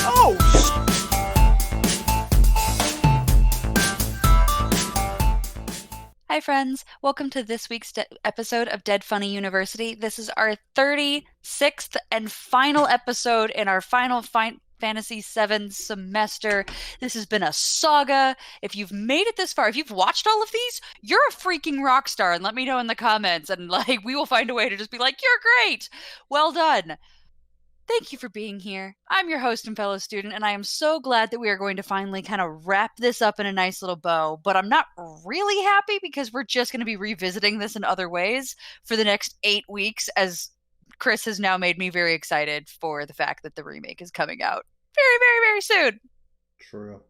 Oh, Hi, friends. Welcome to this week's episode of Dead Funny University. This is our 36th and final episode in our Final Fantasy VII semester. This has been a saga. If you've made it this far, if you've watched all of these, you're a freaking rock star, and let me know in the comments, and we will find a way to just be like, you're great. Well done. Thank you for being here. I'm your host and fellow student, and I am so glad that we are going to finally kind of wrap this up in a nice little bow, but I'm not really happy because we're just going to be revisiting this in other ways for the next 8 weeks, as Chris has now made me very excited for the fact that the remake is coming out very, very, very soon. True.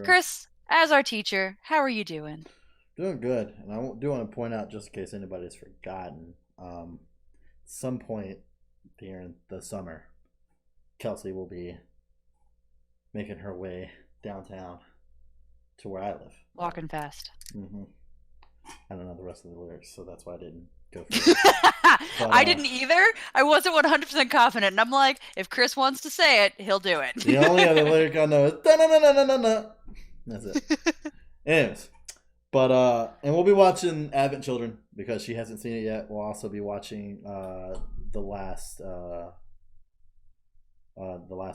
Chris, as our teacher, how are you doing? Doing good. And I do want to point out, just in case anybody's forgotten, at some point during the summer, Kelsey will be making her way downtown to where I live. Walking fast. Mm-hmm. I don't know the rest of the lyrics, so that's why I didn't go for it. But, I didn't either. I wasn't 100% confident, and I'm like, if Chris wants to say it, he'll do it. The only other lyric I know is da-na-na-na-na-na. That's it. Anyways. But, and we'll be watching Advent Children because she hasn't seen it yet. We'll also be watching the Last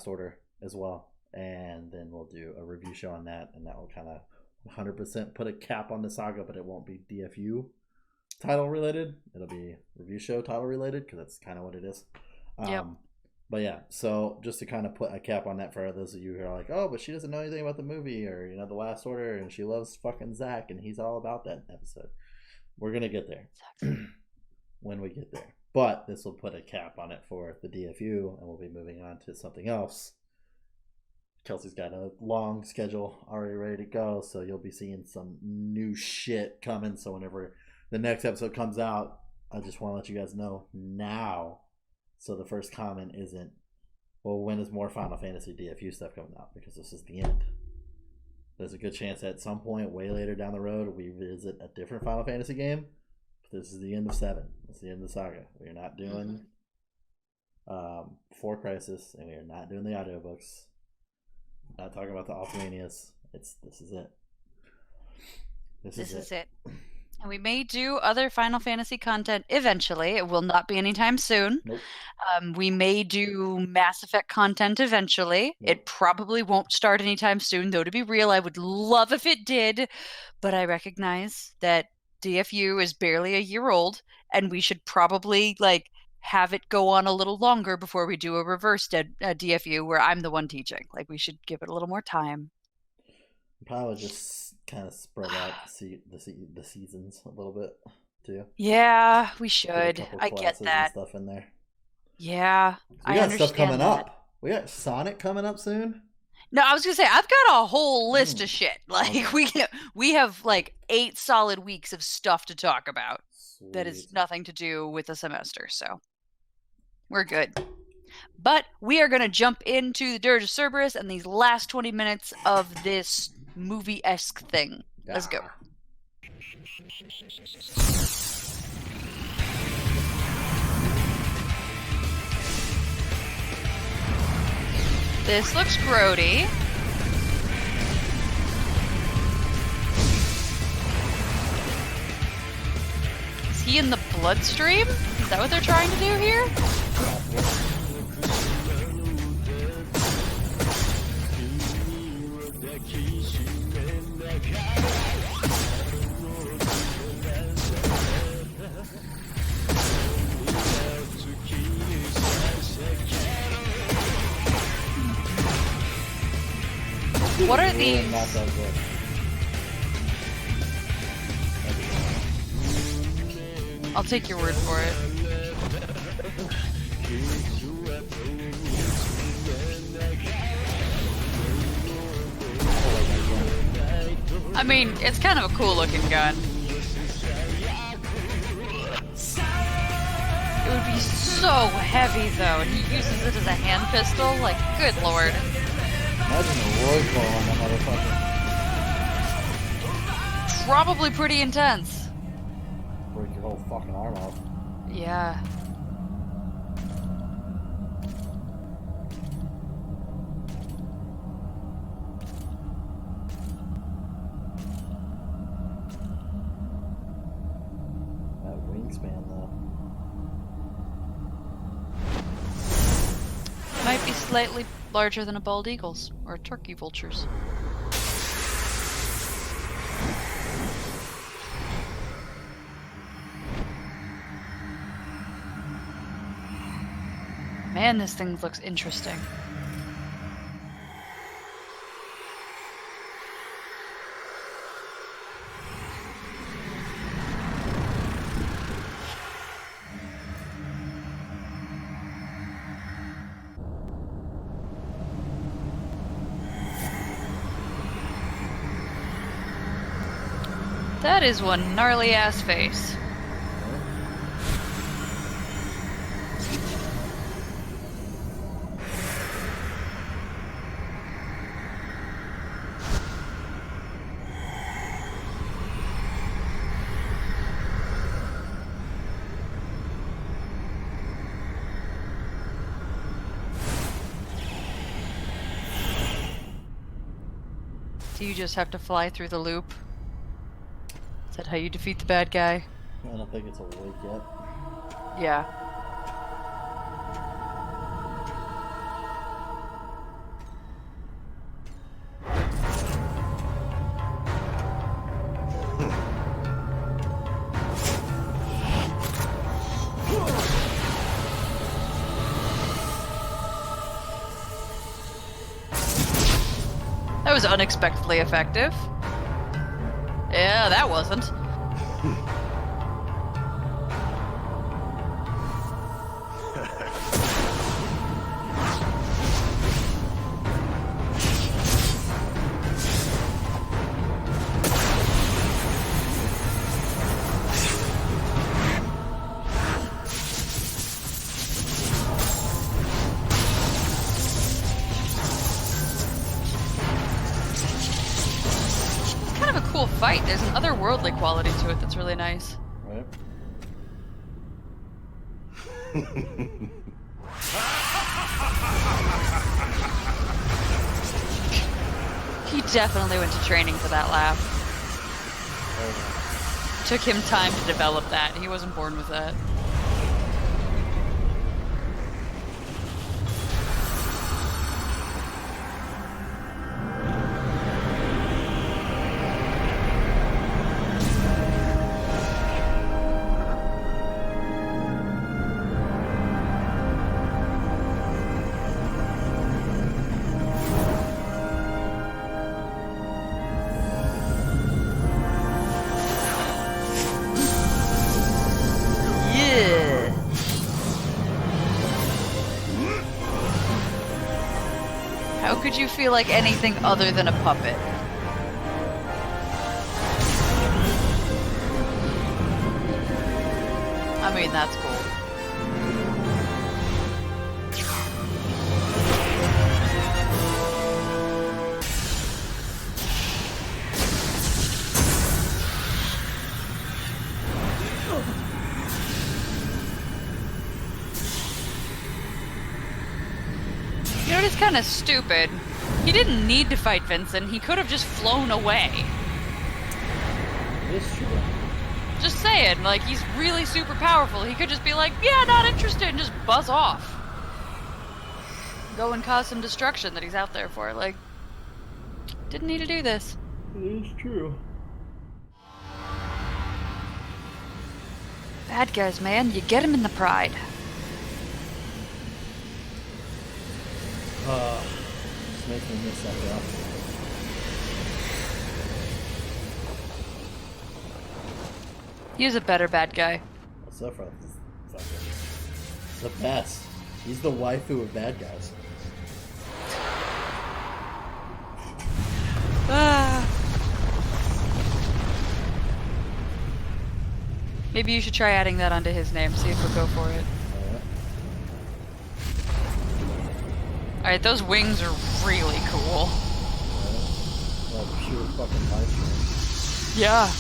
Order as well. And then we'll do a review show on that. And that will kind of 100% put a cap on the saga, but it won't be DFU title related. It'll be review show title related because that's kind of what it is. Yep. But yeah, so just to kind of put a cap on that for those of you who are like, oh, but she doesn't know anything about the movie or, The Last Order, and she loves fucking Zach, and he's all about that episode. We're going to get there when we get there. But this will put a cap on it for the DFU, and we'll be moving on to something else. Kelsey's got a long schedule already ready to go, so you'll be seeing some new shit coming. So whenever the next episode comes out, I just want to let you guys know now. So the first comment isn't, well, when is more Final Fantasy DFU stuff coming out? Because this is the end. There's a good chance at some point, way later down the road, we visit a different Final Fantasy game. But this is the end of 7. It's the end of the saga. We are not doing 4 Crisis, and we are not doing the audiobooks. Not talking about the Ultimanias. This is it. This is it. And we may do other Final Fantasy content eventually. It will not be anytime soon. Nope. We may do Mass Effect content eventually. Nope. It probably won't start anytime soon, though to be real, I would love if it did. But I recognize that DFU is barely a year old, and we should probably have it go on a little longer before we do a reverse DFU where I'm the one teaching. We should give it a little more time. Probably just kind of spread out the seasons a little bit too. Yeah, we should. I get that. And stuff in there. Yeah, we got stuff coming up. We got Sonic coming up soon. No, I was gonna say I've got a whole list of shit. We have 8 solid weeks of stuff to talk about. Sweet. That is nothing to do with the semester, so we're good. But we are gonna jump into the Dirge of Cerberus and these last 20 minutes of this movie-esque thing. Let's go. This looks grody. Is he in the bloodstream? Is that what they're trying to do here? What are these? Not that good. I'll take your word for it. I mean, it's kind of a cool looking gun. It would be so heavy though, and he uses it as a hand pistol. Good lord. Imagine a recoil on that motherfucker. Probably pretty intense. Break your whole fucking arm off. Yeah. might be slightly larger than a bald eagle's or a turkey vulture's. Man, this thing looks interesting. That is one gnarly ass face. Do you just have to fly through the loop? Is that how you defeat the bad guy? I don't think it's awake yet. Yeah. That was unexpectedly effective. Yeah, that wasn't. Cool fight. There's an otherworldly quality to it that's really nice. Right. He definitely went to training for that laugh. Oh. Took him time to develop that. He wasn't born with that. How could you feel like anything other than a puppet? I mean, that's cool. You know what is kind of stupid? He didn't need to fight Vincent. He could have just flown away. It is true. Just saying, like, he's really super powerful. He could just be like, yeah, not interested, and just buzz off. Go and cause some destruction that he's out there for. Like, didn't need to do this. It is true. Bad guys, man. You get him in the pride. Just makes me miss that guy. He was a better bad guy. So far, the best. He's the waifu of bad guys. Maybe you should try adding that onto his name, see if he'll go for it. Alright, those wings are really cool. Like pure fucking life. Yeah.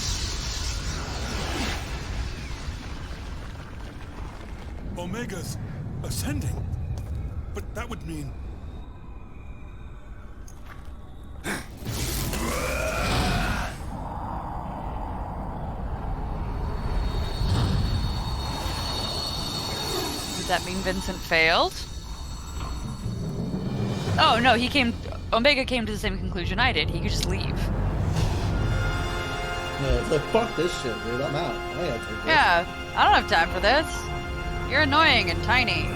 Omega's ascending. But that would mean... Does that mean Vincent failed? Oh no, Omega came to the same conclusion I did. He could just leave. Yeah, it's like, fuck this shit, dude. I'm out. I gotta take this. Yeah, I don't have time for this. You're annoying and tiny.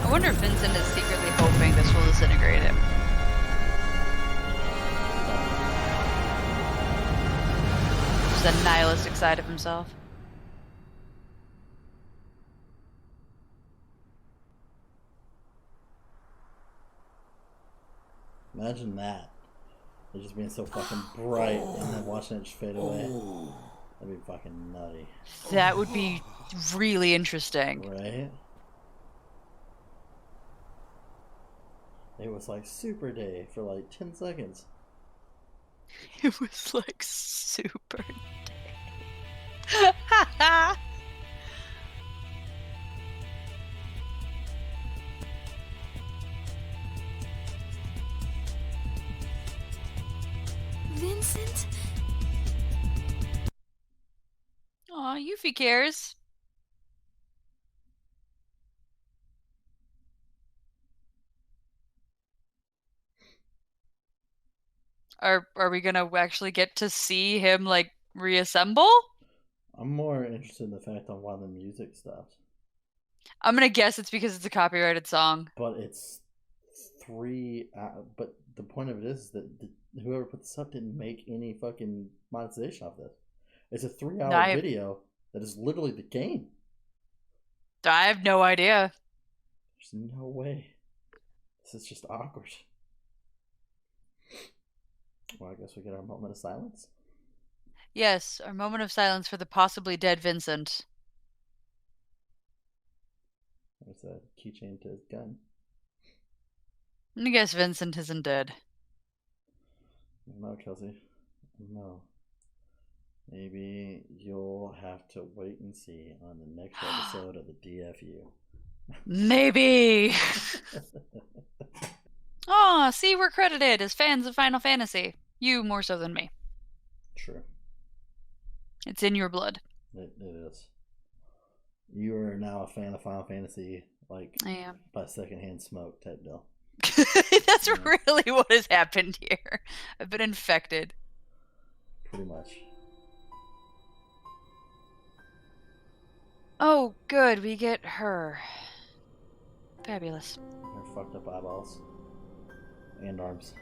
I wonder if Vincent is secretly hoping this will disintegrate him. Just the nihilistic side of himself. Imagine that. It just being so fucking bright and then watching it just fade away. That'd be fucking nutty. That would be really interesting. Right? It was like Super Day for like 10 seconds. It was like super. Vincent? Aw, Yuffie cares. Are we gonna actually get to see him like reassemble? I'm more interested in the fact on why the music stopped. I'm gonna guess it's because it's a copyrighted song. But it's 3 but the point of it is that whoever put this up didn't make any fucking monetization off this. It's a 3-hour video that is literally the game. I have no idea. There's no way. This is just awkward. Well, I guess we get our moment of silence. Yes, our moment of silence for the possibly dead Vincent. There's a keychain to his gun. I guess Vincent isn't dead. No, Kelsey. No. Maybe you'll have to wait and see on the next episode of the DFU. Maybe! Aw, see, we're credited as fans of Final Fantasy. You more so than me. True. It's in your blood. It is. You are now a fan of Final Fantasy, like, I am. by secondhand smoke type deal. That's really what has happened here. I've been infected. Pretty much. Oh, good, we get her. Fabulous. Her fucked up eyeballs. And arms.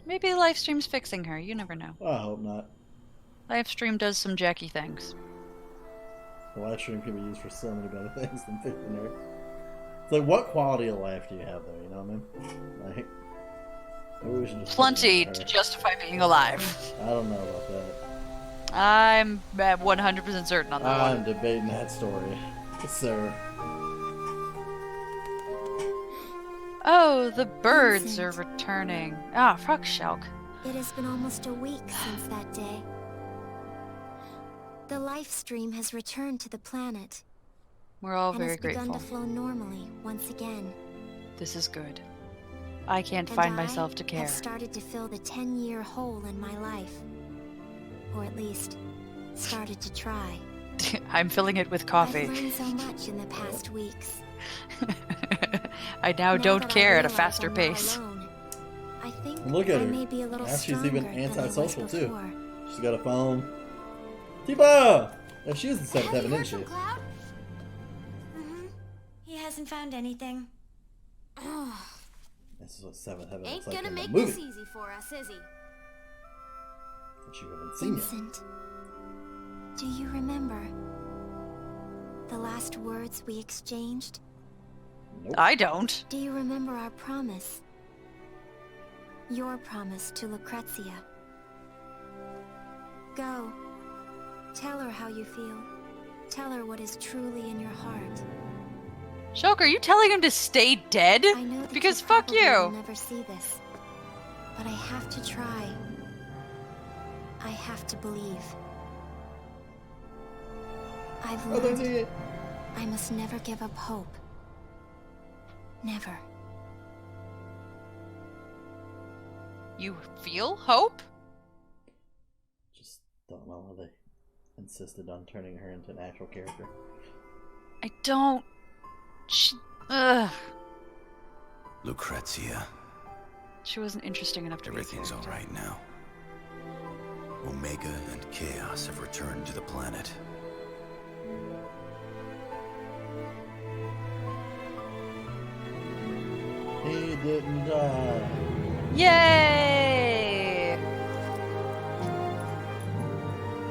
Maybe the live stream's fixing her, you never know. I hope not. Live stream does some jacky things. The live stream can be used for so many better things than fixing her. It's like, what quality of life do you have there, you know what I mean? Like, maybe we should just plenty to justify being alive. I don't know about that. I'm 100% certain on that I'm one. debating that story, sir. Oh, the birds are returning. Ah, fuck Shelk. It has been almost a week since that day. The life stream has returned to the planet. We're all and very has begun grateful. to flow normally once again. This is good. I can't find myself to I care. have started to fill the 10-year hole in my life. Or at least, started to try. I'm filling it with coffee. I've learned so much in the past weeks. I now don't that care I at a realize faster I'm not pace. alone, I think Look at I her. may be a little Now she's even stronger than I was antisocial too. before. She's got a phone. Tifa! Yeah, she was the 7th Have heaven, you didn't heard she? from Cloud? He hasn't found anything. This is what 7th heaven Ain't looks like gonna in the make movie. this easy for us, is he? Which you haven't seen yet. Vincent, do you remember the last words we exchanged? Nope. I don't. Do you remember our promise? Your promise to Lucrezia. Go. Tell her how you feel. Tell her what is truly in your heart. Shulk, are you telling him to stay dead? I know that Because you fuck probably will you. never see this, but I have to try. I have to believe. I've Oh, that's learned it. I must never give up hope. Never. You feel hope? Just don't know why they insisted on turning her into an actual character. I don't... Ugh. Lucrezia. She wasn't interesting enough to Everything's be a all character. right now. Omega and Chaos have returned to the planet. He didn't die. Yay!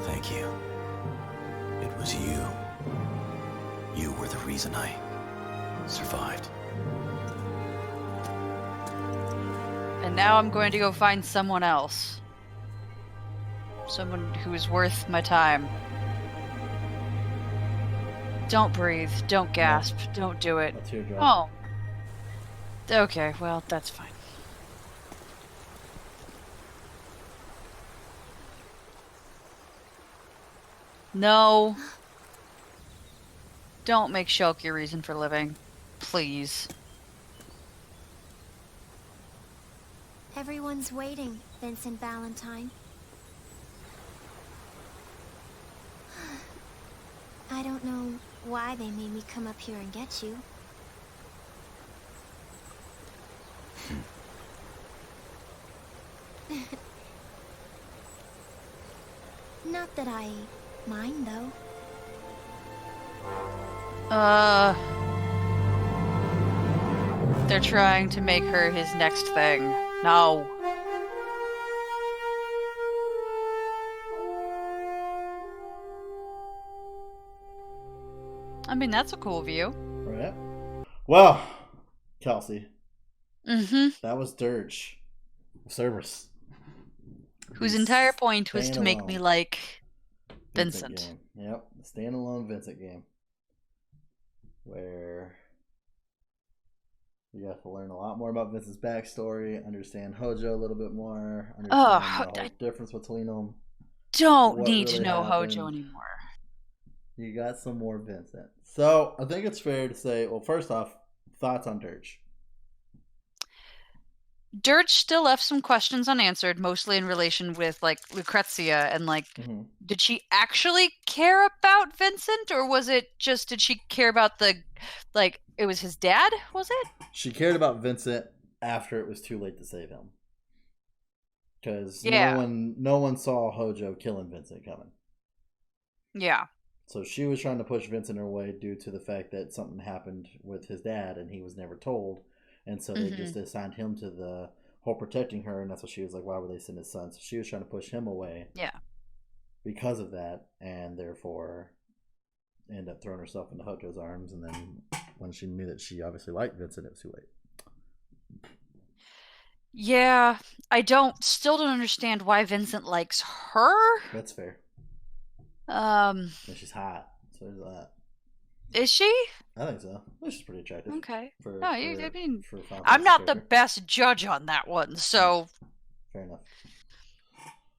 Thank you. It was you. You were the reason I survived. And now I'm going to go find someone else. Someone who is worth my time. Don't breathe. Don't gasp. Don't do it. A teardrop. Oh. Okay, well, that's fine. No. Don't make Shulk your reason for living. Please. Everyone's waiting, Vincent Valentine. I don't know why they made me come up here and get you. Not that I mind, though. They're trying to make her his next thing. No. I mean, that's a cool view. Right. Well, Kelsey, Mm-hmm. that was Dirge of Cerberus. Whose entire point was to make me like Vincent. Game. Yep, the standalone Vincent game. Where you have to learn a lot more about Vincent's backstory, understand Hojo a little bit more, understand the whole difference between them. Don't need to know Hojo anymore. You got some more Vincent. So I think it's fair to say, well, first off, thoughts on Dirge? Dirge still left some questions unanswered, mostly in relation with like Lucrezia and like, did she actually care about Vincent, or was it just did she care about the like it was his dad? Was it? She cared about Vincent after it was too late to save him, because no one saw Hojo killing Vincent coming. Yeah. So she was trying to push Vincent away due to the fact that something happened with his dad and he was never told. And so they just assigned him to the whole protecting her. And that's what she was like, why would they send his son? So she was trying to push him away. Yeah. Because of that. And therefore ended up throwing herself into Hojo's arms. And then when she knew that she obviously liked Vincent, it was too late. Yeah. I still don't understand why Vincent likes her. That's fair. And she's hot. So there's that. Is she? I think so. She's pretty attractive. Okay. I'm not the best judge on that one, so. Fair enough.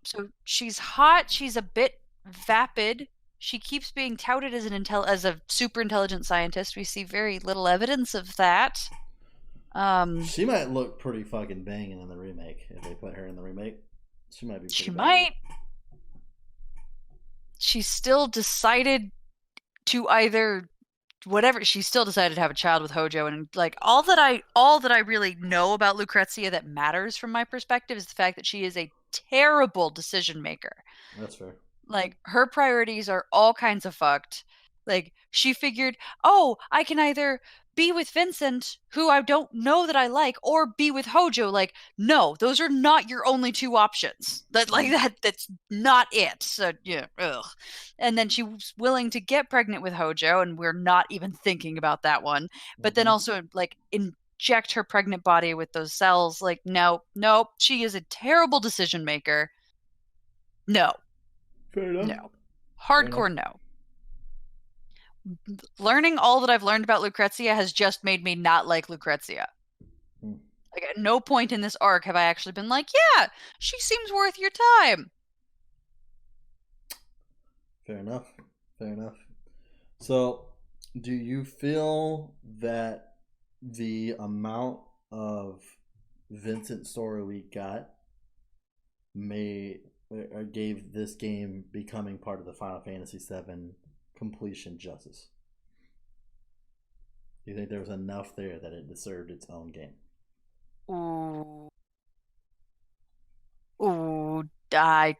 So she's hot. She's a bit vapid. She keeps being touted as as a super intelligent scientist. We see very little evidence of that. She might look pretty fucking banging in the remake. If they put her in the remake, she might be. She might. She still decided to she still decided to have a child with Hojo, and like all that I really know about Lucrezia that matters from my perspective is the fact that she is a terrible decision maker. That's fair. Like her priorities are all kinds of fucked. Like she figured, oh, I can either be with Vincent, who I don't know that I like, or be with Hojo. Like, no, those are not your only two options. That's not it. So yeah, ugh. And then she was willing to get pregnant with Hojo, and we're not even thinking about that one. But then also like inject her pregnant body with those cells. Like, no, she is a terrible decision maker. No. Fair enough. No. Hardcore no. Learning all that I've learned about Lucrezia has just made me not like Lucrezia. Like at no point in this arc have I actually been like, yeah, she seems worth your time. Fair enough. So, do you feel that the amount of Vincent story we got may gave this game becoming part of the Final Fantasy VII completion justice. Do you think there was enough there that it deserved its own game? Ooh. Ooh, I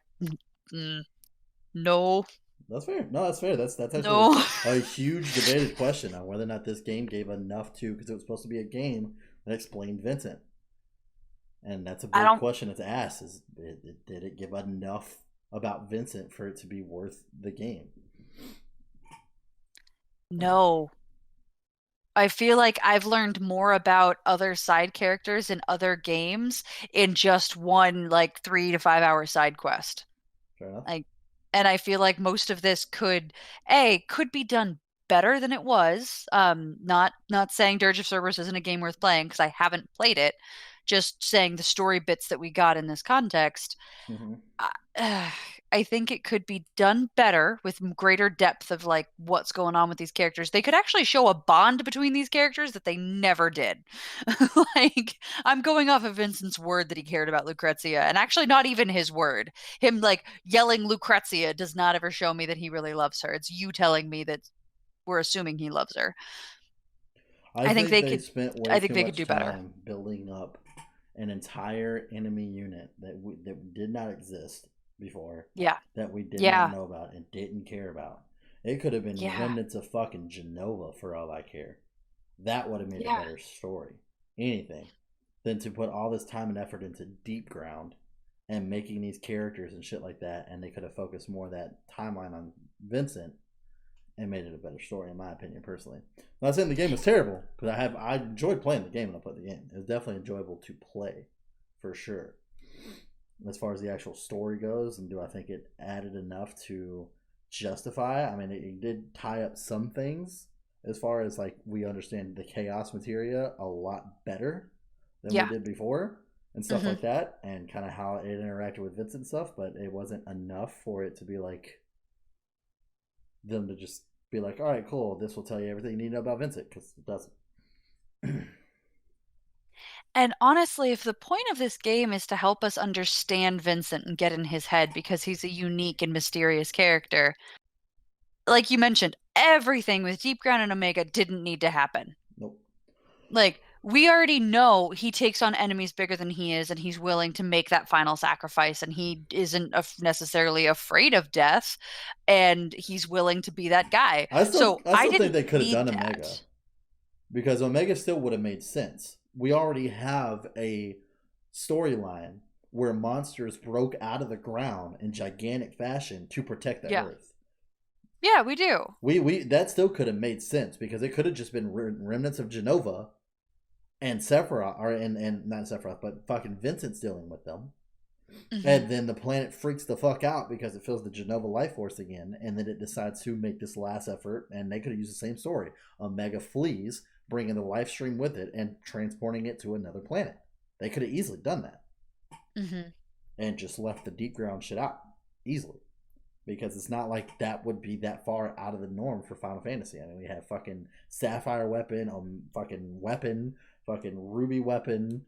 no. That's fair. No, that's fair. That's actually No. a huge debated question on whether or not this game gave enough to, because it was supposed to be a game that explained Vincent, and that's a big question to ask: is did it give enough about Vincent for it to be worth the game? No. I feel like I've learned more about other side characters in other games in just one like 3 to 5 hour side quest. Fair enough. And I feel like most of this could be done better than it was. Not saying Dirge of Cerberus isn't a game worth playing because I haven't played it. Just saying the story bits that we got in this context. Mm-hmm. I think it could be done better with greater depth of like what's going on with these characters. They could actually show a bond between these characters that they never did. Like, I'm going off of Vincent's word that he cared about Lucrezia, and actually not even his word. Him like yelling Lucrezia does not ever show me that he really loves her. It's you telling me that we're assuming he loves her. I think they spent way too much do time better building up an entire enemy unit that did not exist before. Yeah. That we did not know about and didn't care about. It could have been remnants of fucking Genova for all I care. That would have made a better story. Anything. Than to put all this time and effort into Deep Ground and making these characters and shit like that, and they could have focused more of that timeline on Vincent and made it a better story, in my opinion, personally. I'm not saying the game was terrible, because I enjoyed playing the game when I played the game. It was definitely enjoyable to play, for sure. As far as the actual story goes, and do I think it added enough to justify it? I mean, it did tie up some things as far as like we understand the chaos materia a lot better than we did before and stuff like that, and kind of how it interacted with Vincent and stuff, but it wasn't enough for it to be like them to just be like, all right, cool, this will tell you everything you need to know about Vincent, because it doesn't. And honestly, if the point of this game is to help us understand Vincent and get in his head because he's a unique and mysterious character, like you mentioned, everything with Deep Ground and Omega didn't need to happen. Nope. Like, we already know he takes on enemies bigger than he is, and he's willing to make that final sacrifice, and he isn't necessarily afraid of death, and he's willing to be that guy. I still think they could have done Omega, because Omega still would have made sense. We already have a storyline where monsters broke out of the ground in gigantic fashion to protect the Earth. Yeah, we do. We that still could have made sense, because it could have just been remnants of Genova and Sephiroth, and not Sephiroth, but fucking Vincent's dealing with them. And then the planet freaks the fuck out because it feels the Genova life force again, and then it decides to make this last effort, and they could have used the same story. Omega flees, bringing the life stream with it and transporting it to another planet. They could have easily done that. And just left the Deep Ground shit out easily, because it's not like that would be that far out of the norm for Final Fantasy. I mean, we have fucking Sapphire weapon, fucking Ruby weapon,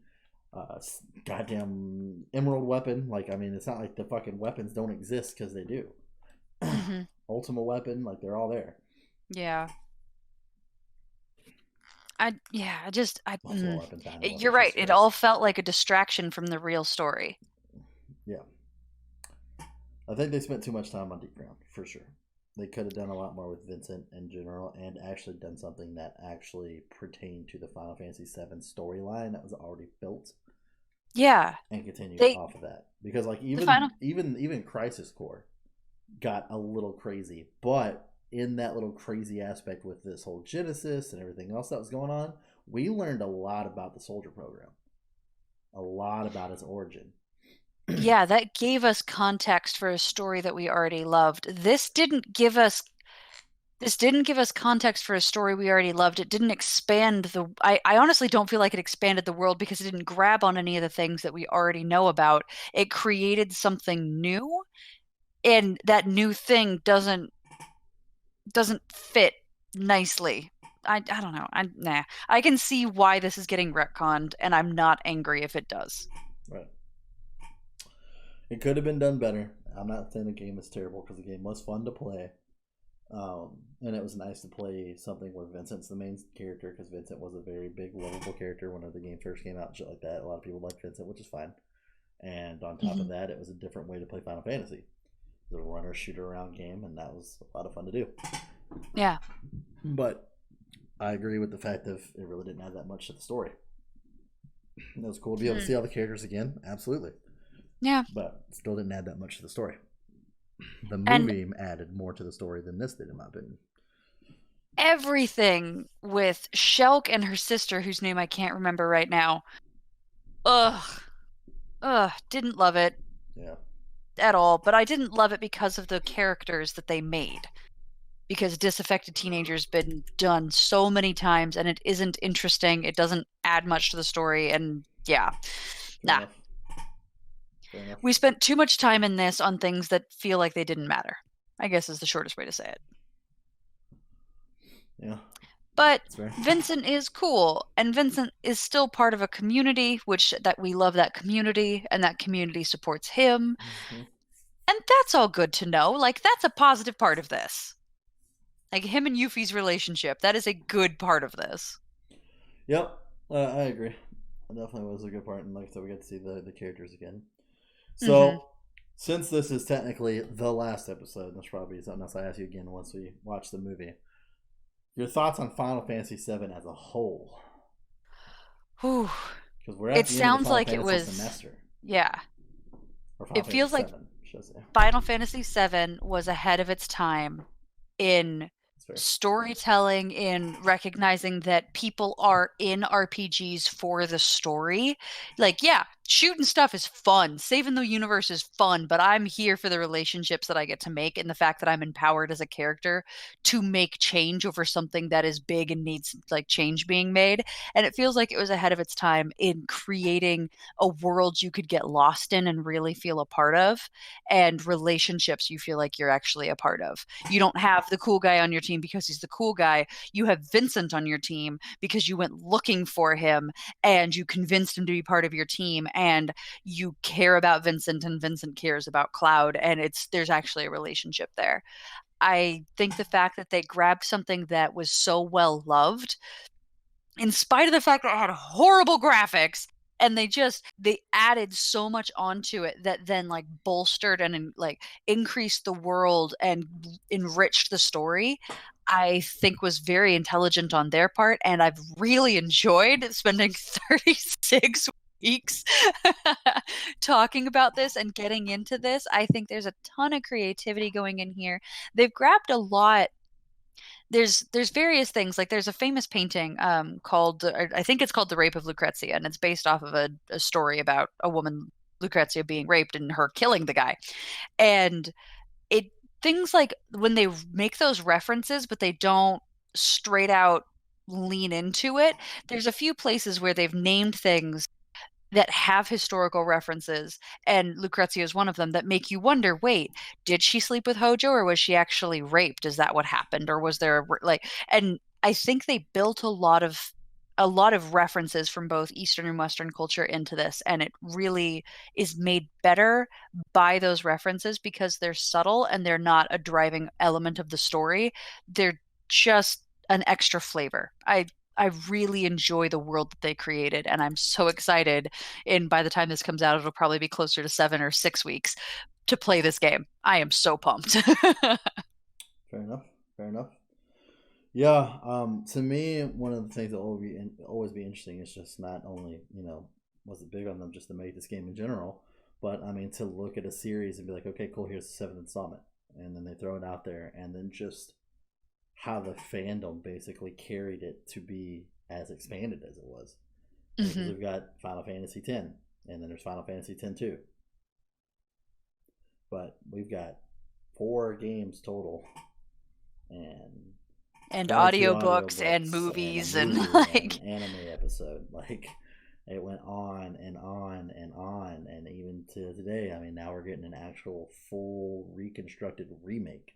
goddamn Emerald weapon. Like, I mean, it's not like the fucking weapons don't exist, because they do. Ultima weapon, like, they're all there. Yeah. You're right. It all felt like a distraction from the real story. Yeah. I think they spent too much time on Deep Ground, for sure. They could have done a lot more with Vincent in general, and actually done something that actually pertained to the Final Fantasy VII storyline that was already built. Yeah. And continued off of that. Because like even Crisis Core got a little crazy, but in that little crazy aspect with this whole Genesis and everything else that was going on, we learned a lot about the Soldier program. A lot about its origin. Yeah, that gave us context for a story that we already loved. This didn't give us context for a story we already loved. It didn't expand I honestly don't feel like it expanded the world, because it didn't grab on any of the things that we already know about. It created something new, and that new thing doesn't fit nicely I don't know. Nah. I can see why this is getting retconned, and I'm not angry if it does. Right. It could have been done better. I'm not saying the game is terrible because the game was fun to play. And it was nice to play something where Vincent's the main character, because Vincent was a very big, lovable character when the game first came out and shit like that. A lot of people liked Vincent, which is fine. And on top of that, it was a different way to play Final Fantasy. It was a runner shooter around game, and that was a lot of fun to do. Yeah. But I agree with the fact that it really didn't add that much to the story. It was cool to be able to see all the characters again, absolutely. Yeah. But still didn't add that much to the story. The movie added more to the story than this did, in my opinion. Everything with Shelk and her sister, whose name I can't remember right now. Didn't love it. Yeah. At all, but I didn't love it because of the characters that they made. Because Disaffected Teenager's been done so many times, and it isn't interesting. It doesn't add much to the story, and yeah. Fair enough. We spent too much time in this on things that feel like they didn't matter, I guess is the shortest way to say it. Yeah. But Vincent is cool, and Vincent is still part of a community, that we love that community, and that community supports him. And that's all good to know. Like, that's a positive part of this. Like, him and Yuffie's relationship, that is a good part of this. Yep, I agree. It definitely was a good part, and like I said, we got to see the characters again. So, since this is technically the last episode, that's probably something else I ask you again once we watch the movie. Your thoughts on Final Fantasy VII as a whole? Whew. Because we're at the end of the Final Fantasy semester. Yeah. It feels like Final Fantasy VII was ahead of its time in storytelling, in recognizing that people are in RPGs for the story. Like, yeah, shooting stuff is fun. Saving the universe is fun, but I'm here for the relationships that I get to make, and the fact that I'm empowered as a character to make change over something that is big and needs like change being made. And it feels like it was ahead of its time in creating a world you could get lost in and really feel a part of, and relationships you feel like you're actually a part of. You don't have the cool guy on your team because he's the cool guy. You have Vincent on your team because you went looking for him and you convinced him to be part of your team, and you care about Vincent and Vincent cares about Cloud, and there's actually a relationship there. I think the fact that they grabbed something that was so well loved, in spite of the fact that it had horrible graphics, and they added so much onto it that then like bolstered and like increased the world and enriched the story, I think was very intelligent on their part. And I've really enjoyed spending 36 weeks talking about this and getting into this. I think there's a ton of creativity going in here. They've grabbed a lot. There's various things. Like, there's a famous painting called, I think it's called The Rape of Lucrezia, and it's based off of a story about a woman, Lucrezia, being raped and her killing the guy. And things like when they make those references, but they don't straight out lean into it, there's a few places where they've named things that have historical references, and Lucrezia is one of them, that make you wonder, wait, did she sleep with Hojo, or was she actually raped? Is that what happened? Or was there and I think they built a lot of references from both Eastern and Western culture into this, and it really is made better by those references because they're subtle and they're not a driving element of the story. They're just an extra flavor. I really enjoy the world that they created, and I'm so excited. And by the time this comes out, it'll probably be closer to 7 or 6 weeks to play this game. I am so pumped. Fair enough. Yeah, to me, one of the things that will always be interesting is just not only, was it big on them just to make this game in general, but I mean, to look at a series and be like, okay, cool, here's the 7th installment. And then they throw it out there, and then just how the fandom basically carried it to be as expanded as it was. Because we've got Final Fantasy X, and then there's Final Fantasy X-2. But we've got 4 games total, and audiobooks and movies and like an anime episode. Like, it went on and on and on, and even to today, I mean, now we're getting an actual full reconstructed remake.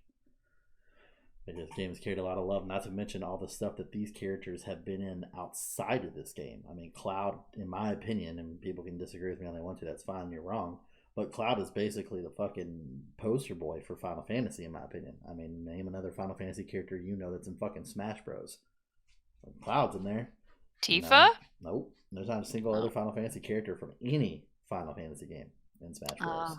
This game has carried a lot of love, not to mention all the stuff that these characters have been in outside of this game. I mean, Cloud, in my opinion, and people can disagree with me all they want to, that's fine, you're wrong. But Cloud is basically the fucking poster boy for Final Fantasy, in my opinion. I mean, name another Final Fantasy character that's in fucking Smash Bros. Cloud's in there. Tifa? Nope. There's not a single other Final Fantasy character from any Final Fantasy game in Smash Bros.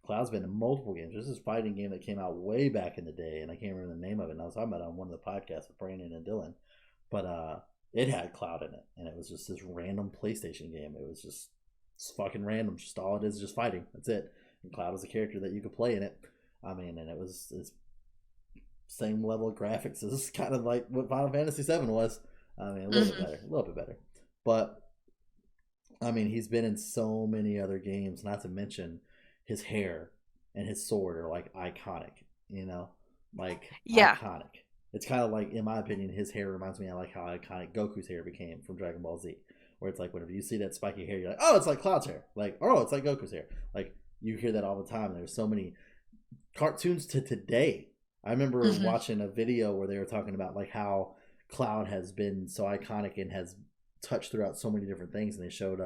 Cloud's been in multiple games. There's this fighting game that came out way back in the day, and I can't remember the name of it. And I was talking about it on one of the podcasts with Brandon and Dylan. But it had Cloud in it, and it was just this random PlayStation game. It was just fucking random. Just all it is just fighting. That's it. And Cloud was a character that you could play in it. I mean, and it's same level of graphics. It's kind of like what Final Fantasy VII was. I mean, a little bit better. But I mean, he's been in so many other games. Not to mention his hair and his sword are like iconic, iconic. It's kind of like, in my opinion, his hair reminds me of like how iconic Goku's hair became from Dragon Ball Z, where it's like whenever you see that spiky hair, you're like, oh, it's like Cloud's hair, like, oh, it's like Goku's hair. Like, you hear that all the time. There's so many cartoons to today. I remember watching a video where they were talking about like how Cloud has been so iconic and has touched throughout so many different things, and they showed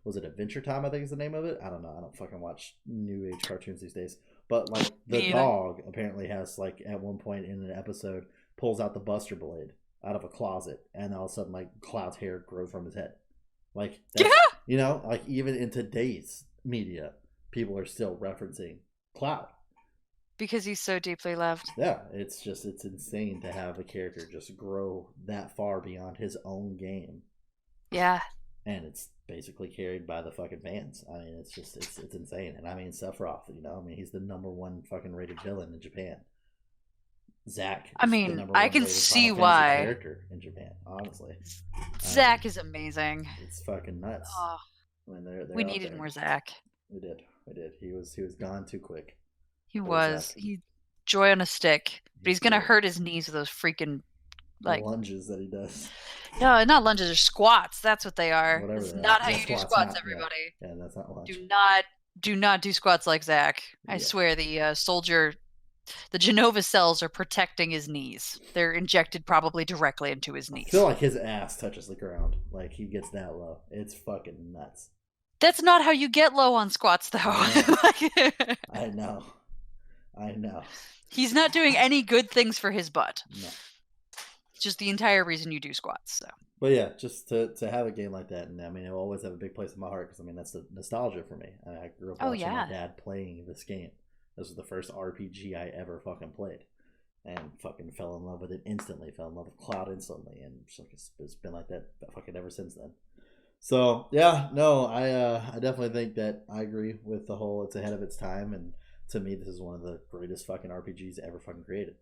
was it Adventure Time, I think is the name of it? I don't know. I don't fucking watch new age cartoons these days. But like the dog apparently has like at one point in an episode pulls out the Buster Blade out of a closet, and all of a sudden like Cloud's hair grows from his head. Like like even in today's media, people are still referencing Cloud. Because he's so deeply loved. Yeah, it's insane to have a character just grow that far beyond his own game. Yeah. And it's basically carried by the fucking fans. I mean, it's insane. And I mean, Sephiroth, he's the #1 fucking rated villain in Japan. Zack. I mean, I can see why. Character in Japan, honestly. Zack is amazing. It's fucking nuts. Oh, we needed more Zack. We did. He was gone too quick. He was. He joy on a stick, but he's gonna hurt his knees with those freaking lunges that he does. No, not lunges, or squats. That's what they are. Whatever. It's not how you do squats, everybody. Yeah, that's not lunge. Do not do squats like Zack. I swear the soldier, the Genova cells are protecting his knees. They're injected probably directly into his knees. I feel like his ass touches the ground. Like he gets that low. It's fucking nuts. That's not how you get low on squats, though. I know. He's not doing any good things for his butt. No. It's just the entire reason you do squats. So. But yeah, just to have a game like that, and I mean, it will always have a big place in my heart because I mean that's the nostalgia for me. I grew up watching my dad playing this game. This was the first RPG I ever fucking played, and fucking fell in love with it instantly. Fell in love with Cloud instantly, and it's been like that fucking ever since then. So yeah, no, I definitely think that I agree with the whole it's ahead of its time, and to me, this is one of the greatest fucking RPGs ever fucking created.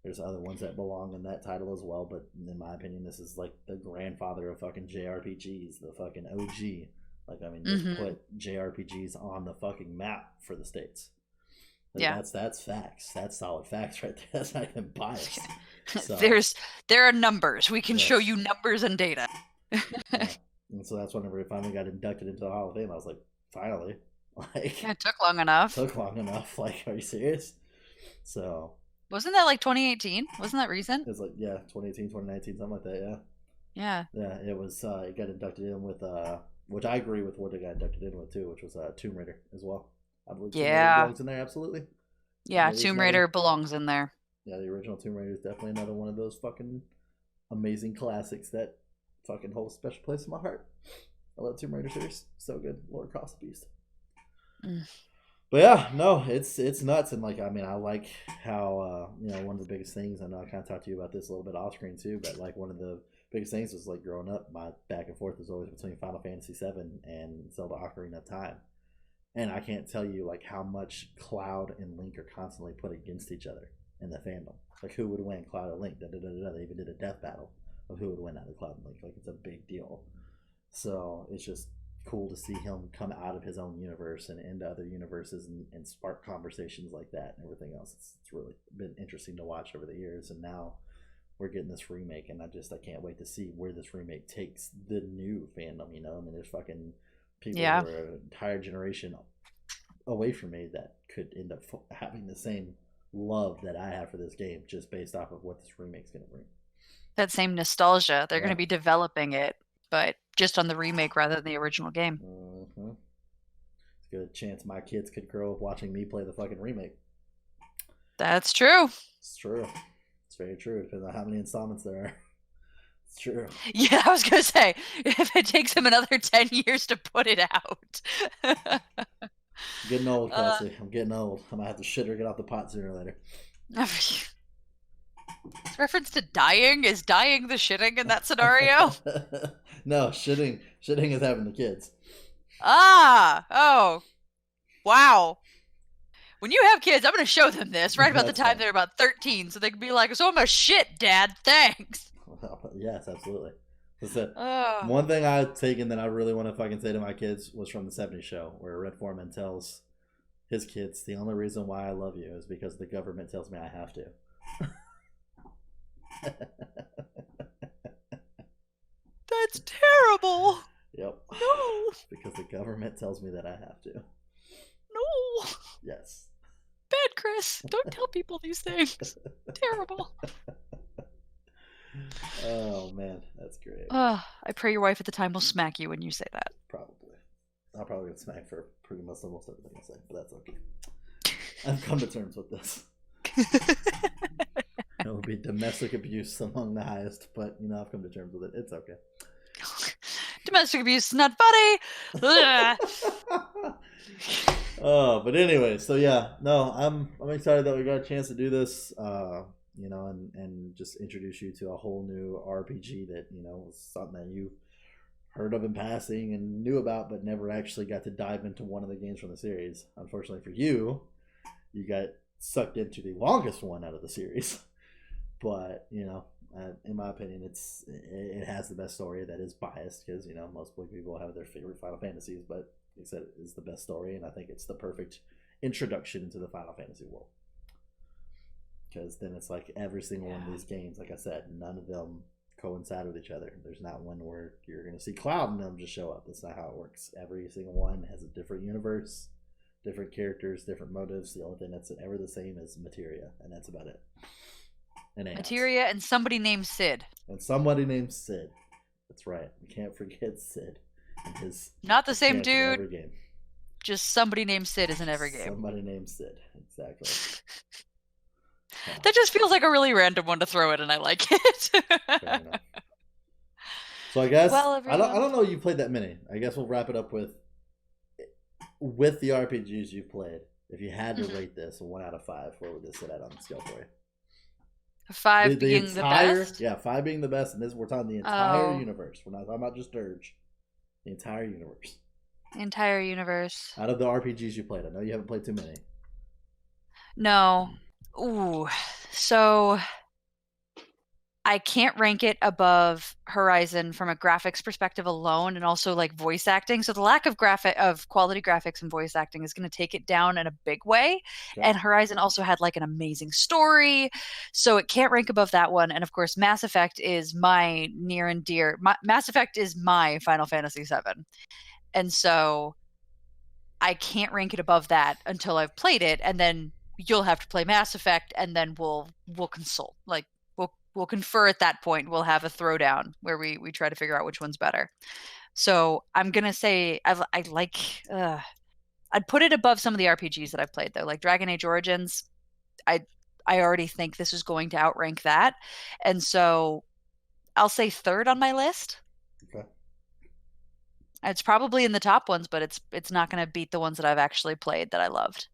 There's other ones that belong in that title as well, but in my opinion, this is like the grandfather of fucking JRPGs, the fucking OG. Like, I mean, just put JRPGs on the fucking map for the States. Like, that's facts. That's solid facts right there. That's not even biased. So, there are numbers. We can show you numbers and data. And so that's whenever I finally got inducted into the Hall of Fame, I was like, finally. Like, it took long enough. Like, are you serious? So wasn't that like 2018? Wasn't that recent? It was like 2018, 2019, something like that. Yeah. It was. It got inducted in with which I agree with what it got inducted in with too, which was Tomb Raider as well. I believe Tomb Raider belongs in there, absolutely. Yeah, Tomb Raider belongs in there. Yeah, the original Tomb Raider is definitely another one of those fucking amazing classics that fucking holds a special place in my heart. I love Tomb Raider series. So good. Lord Cross the Beast. But yeah, no, it's nuts. And like, I mean, I like how one of the biggest things, I know I kind of talked to you about this a little bit off screen too, but like one of the biggest things was like growing up, my back and forth was always between Final Fantasy VII and Zelda Ocarina of Time. And I can't tell you like how much Cloud and Link are constantly put against each other in the fandom. Like, who would win, Cloud or Link? They even did a death battle of who would win out of Cloud and Link. Like, it's a big deal. So it's just cool to see him come out of his own universe and into other universes and spark conversations like that and everything else. It's really been interesting to watch over the years, and now we're getting this remake, and I can't wait to see where this remake takes the new fandom. I mean, there's fucking people who are an entire generation away from me that could end up having the same love that I have for this game just based off of what this remake's going to bring. That same nostalgia. They're going to be developing it, but just on the remake rather than the original game. Mm-hmm. It's a good chance my kids could grow up watching me play the fucking remake. That's true. It's true. It's very true. Depends on how many installments there are. It's true. Yeah, I was going to say, if it takes him another 10 years to put it out. I'm getting old, Kelsey. I'm getting old. I might have to shit or get off the pot sooner or later. Reference to dying? Is dying the shitting in that scenario? No, shitting is having the kids. Oh. Wow. When you have kids, I'm going to show them this right about the time they're about 13, so they can be like, so I'm a shit, Dad. Thanks. Yes, absolutely. One thing I've taken that I really want to fucking say to my kids was from the 70s show, where Red Foreman tells his kids, the only reason why I love you is because the government tells me I have to. That's terrible. Yep. No. Because the government tells me that I have to. No. Yes. Bad, Chris. Don't tell people these things. Terrible. Oh, man. That's great. I pray your wife at the time will smack you when you say that. Probably. I'll probably get smacked for pretty much almost everything I say, but that's okay. I've come to terms with this. It will be domestic abuse among the highest, but, I've come to terms with it. It's okay. Domestic abuse is not funny. Oh, but anyway, so yeah, no, I'm excited that we got a chance to do this, and just introduce you to a whole new RPG that, was something that you heard of in passing and knew about, but never actually got to dive into one of the games from the series. Unfortunately for you, you got sucked into the longest one out of the series. But, in my opinion, it has the best story that is biased because, most people have their favorite Final Fantasies, but like I said, it is the best story, and I think it's the perfect introduction into the Final Fantasy world. Because then it's like every single one of these games, like I said, none of them coincide with each other. There's not one where you're going to see Cloud and them just show up. That's not how it works. Every single one has a different universe, different characters, different motives. The only thing that's ever the same is materia, and that's about it. And materia and somebody named Sid. And somebody named Sid. That's right. You can't forget Sid. And his not the same dude. Every game. Just somebody named Sid is in every game. Somebody named Sid. Exactly. That just feels like a really random one to throw in, and I like it. Fair enough. So I guess well, I don't know you played that many. I guess we'll wrap it up with the RPGs you've played. If you had to rate this 1 out of 5, where would this sit at on the scale for you? 5 being the best? Yeah, 5 being the best, and we're talking the entire universe. We're not talking about just Dirge. The entire universe. Entire universe. Out of the RPGs you played. I know you haven't played too many. No. Ooh. So I can't rank it above Horizon from a graphics perspective alone, and also like voice acting. So the lack of quality graphics and voice acting is going to take it down in a big way. Okay. And Horizon also had like an amazing story, so it can't rank above that one. And of course, Mass Effect is my near and dear. Mass Effect is my Final Fantasy VII, and so I can't rank it above that until I've played it, and then you'll have to play Mass Effect, and then we'll consult. Like we'll confer at that point. We'll have a throwdown where we try to figure out which one's better. So I'm gonna say I'd put it above some of the RPGs that I've played though, like Dragon Age Origins. I already think this is going to outrank that, and so I'll say 3rd on my list. Okay. It's probably in the top ones, but it's not going to beat the ones that I've actually played that I loved.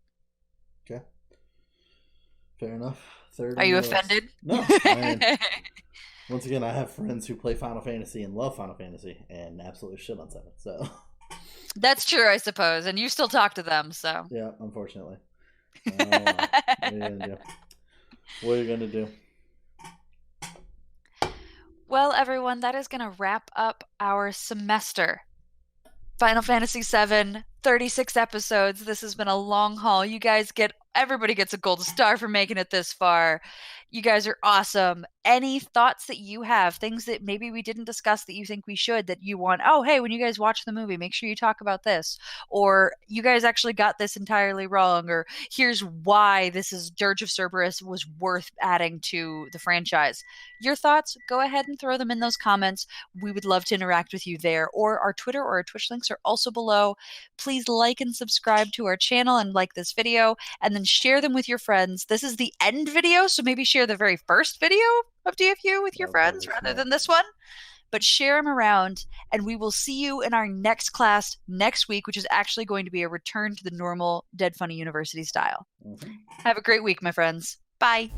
Okay. Fair enough. 3rd. Are you offended? No. Once again, I have friends who play Final Fantasy and love Final Fantasy and absolutely shit on 7. So that's true, I suppose. And you still talk to them, so yeah, unfortunately. What are you gonna do? What are you gonna do? Well, everyone, that is gonna wrap up our semester. Final Fantasy VII, 36 episodes. This has been a long haul. Everybody gets a gold star for making it this far. You guys are awesome. any thoughts that you have, things that maybe we didn't discuss that you think we should, that you want, oh, hey, when you guys watch the movie, make sure you talk about this, or you guys actually got this entirely wrong, or here's why this is Dirge of Cerberus was worth adding to the franchise. Your thoughts, go ahead and throw them in those comments. We would love to interact with you there, or our Twitter or our Twitch links are also below. Please like and subscribe to our channel and like this video, and then share them with your friends. This is the end video, so maybe share the very first video of DFU with your friends rather than this one. But share them around, and we will see you in our next class next week, which is actually going to be a return to the normal Dead Funny University style. Have a great week, my friends. Bye.